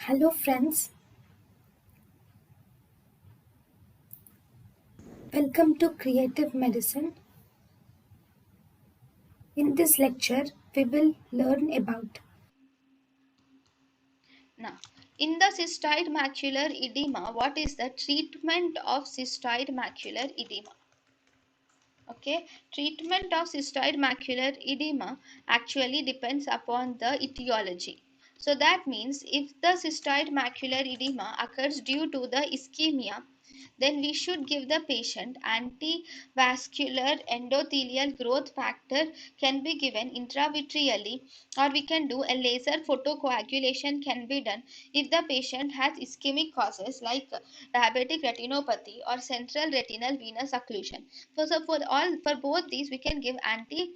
Hello friends, welcome to Creative Medicine. In this lecture, we will learn about Now, in the cystoid macular edema, what is the treatment of cystoid macular edema? Okay, treatment of cystoid macular edema actually depends upon the etiology. So that means if the cystoid macular edema occurs due to the ischemia, then we should give the patient antivascular endothelial growth factor can be given intravitreally, or we can do a laser photocoagulation can be done if the patient has ischemic causes like diabetic retinopathy or central retinal venous occlusion. For both these we can give anti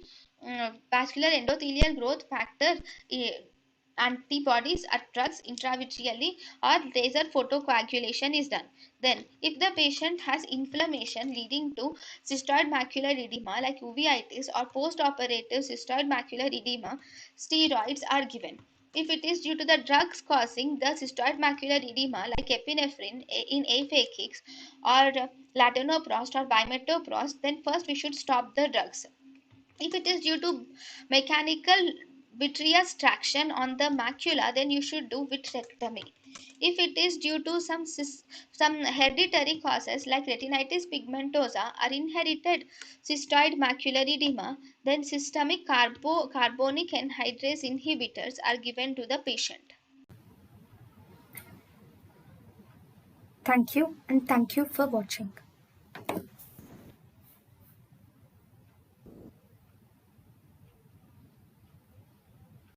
vascular endothelial growth factor eh, antibodies or drugs intravitreally, or laser photocoagulation is done. Then if the patient has inflammation leading to cystoid macular edema like uveitis or post-operative cystoid macular edema, steroids are given. If it is due to the drugs causing the cystoid macular edema like epinephrine in aphakics or latanoprost or bimetoprost, then first we should stop the drugs. If it is due to mechanical vitreous traction on the macula, then you should do vitrectomy. If it is due to some hereditary causes like retinitis pigmentosa or inherited cystoid macular edema, then systemic carbonic anhydrase inhibitors are given to the patient. thank you and thank you for watching.